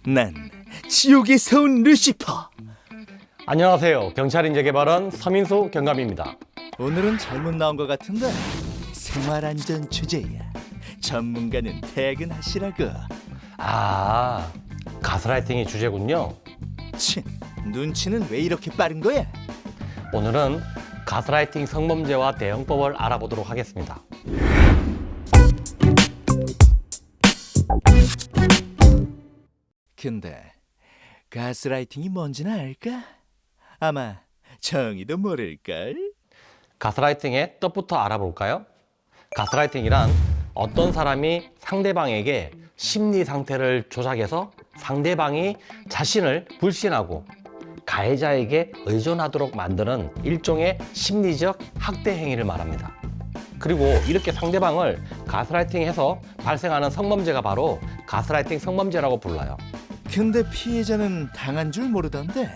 난 지옥에서 온 루시퍼. 안녕하세요. 경찰인재 개발원 서민수 경감입니다. 오늘은 잘못 나온 것 같은데 생활안전 주제야. 전문가는 퇴근하시라고. 아, 가스라이팅이 주제군요. 치, 눈치는 왜 이렇게 빠른 거야? 오늘은 가스라이팅 성범죄와 대응법을 알아보도록 하겠습니다. 근데 가스라이팅이 뭔지는 알까? 아마 정의도 모를걸? 가스라이팅의 뜻부터 알아볼까요? 가스라이팅이란 어떤 사람이 상대방에게 심리 상태를 조작해서 상대방이 자신을 불신하고 가해자에게 의존하도록 만드는 일종의 심리적 학대 행위를 말합니다. 그리고 이렇게 상대방을 가스라이팅해서 발생하는 성범죄가 바로 가스라이팅 성범죄라고 불러요. 근데 피해자는 당한 줄 모르던데.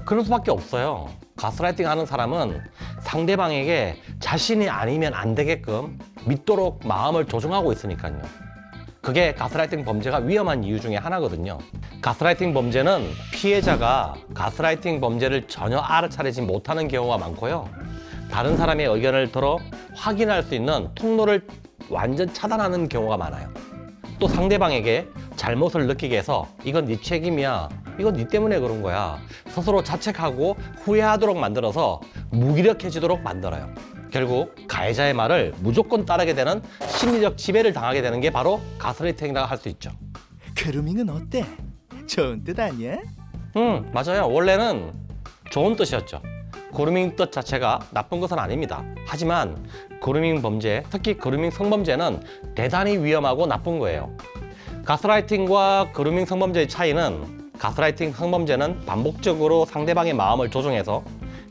그럴 수밖에 없어요. 가스라이팅 하는 사람은 상대방에게 자신이 아니면 안 되게끔 믿도록 마음을 조종하고 있으니까요. 그게 가스라이팅 범죄가 위험한 이유 중에 하나거든요. 가스라이팅 범죄는 피해자가 가스라이팅 범죄를 전혀 알아차리지 못하는 경우가 많고요. 다른 사람의 의견을 들어 확인할 수 있는 통로를 완전 차단하는 경우가 많아요. 또 상대방에게 잘못을 느끼게 해서 이건 네 책임이야, 이건 네 때문에 그런 거야, 스스로 자책하고 후회하도록 만들어서 무기력해지도록 만들어요. 결국 가해자의 말을 무조건 따르게 되는 심리적 지배를 당하게 되는 게 바로 가스라이팅이라고 할 수 있죠. 그루밍은 어때? 좋은 뜻 아니야? 맞아요. 원래는 좋은 뜻이었죠. 그루밍 뜻 자체가 나쁜 것은 아닙니다. 하지만 그루밍 범죄, 특히 그루밍 성범죄는 대단히 위험하고 나쁜 거예요. 가스라이팅과 그루밍 성범죄의 차이는, 가스라이팅 성범죄는 반복적으로 상대방의 마음을 조종해서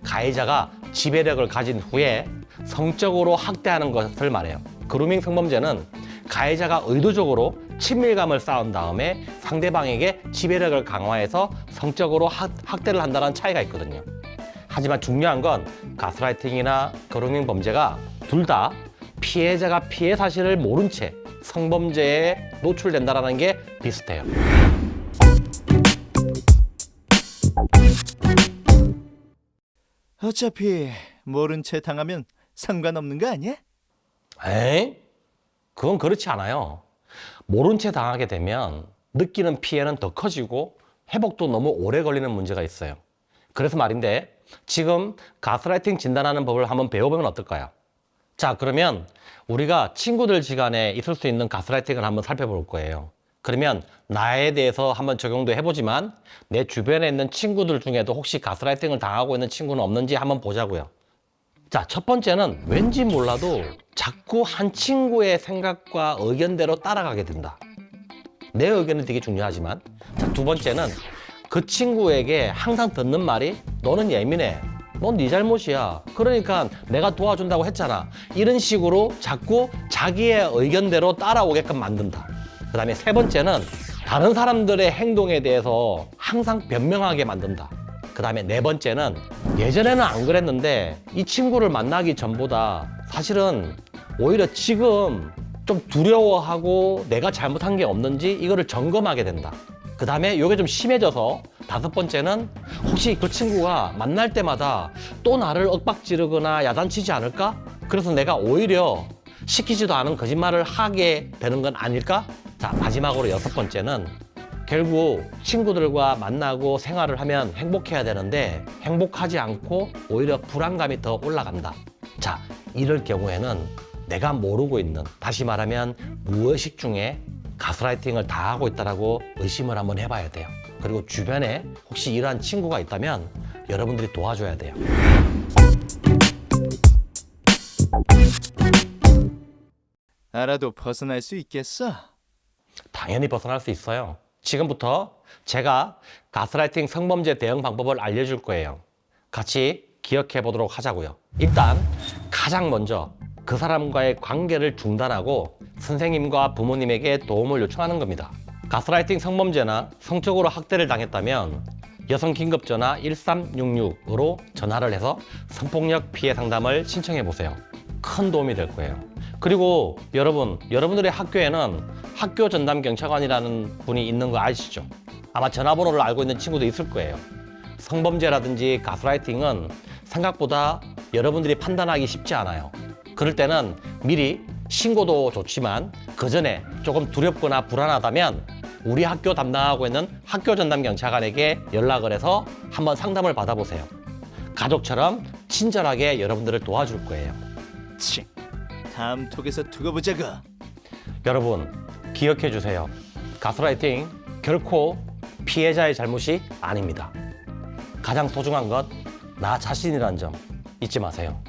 가해자가 지배력을 가진 후에 성적으로 학대하는 것을 말해요. 그루밍 성범죄는 가해자가 의도적으로 친밀감을 쌓은 다음에 상대방에게 지배력을 강화해서 성적으로 학대를 한다는 차이가 있거든요. 하지만 중요한 건 가스라이팅이나 그루밍 범죄가 둘 다 피해자가 피해 사실을 모른 채 성범죄에 노출된다는 게 비슷해요. 어차피 모른 채 당하면 상관없는 거 아니야? 에이? 그건 그렇지 않아요. 모른 채 당하게 되면 느끼는 피해는 더 커지고 회복도 너무 오래 걸리는 문제가 있어요. 그래서 말인데, 지금 가스라이팅 진단하는 법을 한번 배워보면 어떨까요? 자, 그러면 우리가 친구들 시간에 있을 수 있는 가스라이팅을 한번 살펴볼 거예요. 그러면 나에 대해서 한번 적용도 해보지만 내 주변에 있는 친구들 중에도 혹시 가스라이팅을 당하고 있는 친구는 없는지 한번 보자고요. 자, 첫 번째는 왠지 몰라도 자꾸 한 친구의 생각과 의견대로 따라가게 된다. 내 의견은 되게 중요하지만, 자, 두 번째는 그 친구에게 항상 듣는 말이 너는 예민해, 넌 네 잘못이야, 그러니까 내가 도와준다고 했잖아, 이런 식으로 자꾸 자기의 의견대로 따라오게끔 만든다. 그 다음에 세 번째는 다른 사람들의 행동에 대해서 항상 변명하게 만든다. 그 다음에 네 번째는 예전에는 안 그랬는데 이 친구를 만나기 전보다 사실은 오히려 지금 좀 두려워하고 내가 잘못한 게 없는지 이거를 점검하게 된다. 그 다음에 이게 좀 심해져서 다섯 번째는 혹시 그 친구가 만날 때마다 또 나를 윽박지르거나 야단치지 않을까? 그래서 내가 오히려 시키지도 않은 거짓말을 하게 되는 건 아닐까? 자, 마지막으로 여섯 번째는 결국 친구들과 만나고 생활을 하면 행복해야 되는데 행복하지 않고 오히려 불안감이 더 올라간다. 자, 이럴 경우에는 내가 모르고 있는, 다시 말하면 무의식 중에 가스라이팅을 다 하고 있다라고 의심을 한번 해봐야 돼요. 그리고 주변에 혹시 이러한 친구가 있다면 여러분들이 도와줘야 돼요. 알아도 벗어날 수 있겠어? 당연히 벗어날 수 있어요. 지금부터 제가 가스라이팅 성범죄 대응 방법을 알려줄 거예요. 같이 기억해 보도록 하자고요. 일단 가장 먼저 그 사람과의 관계를 중단하고 선생님과 부모님에게 도움을 요청하는 겁니다. 가스라이팅 성범죄나 성적으로 학대를 당했다면 여성긴급전화 1366으로 전화를 해서 성폭력 피해 상담을 신청해 보세요. 큰 도움이 될 거예요. 그리고 여러분들의 학교에는 학교 전담 경찰관이라는 분이 있는 거 아시죠? 아마 전화번호를 알고 있는 친구도 있을 거예요. 성범죄라든지 가스라이팅은 생각보다 여러분들이 판단하기 쉽지 않아요. 그럴 때는 미리 신고도 좋지만 그 전에 조금 두렵거나 불안하다면 우리 학교 담당하고 있는 학교 전담 경찰관에게 연락을 해서 한번 상담을 받아보세요. 가족처럼 친절하게 여러분들을 도와줄 거예요. 치, 다음 톡에서 두고 보자고. 여러분 기억해 주세요. 가스라이팅 결코 피해자의 잘못이 아닙니다. 가장 소중한 것 나 자신이란 점 잊지 마세요.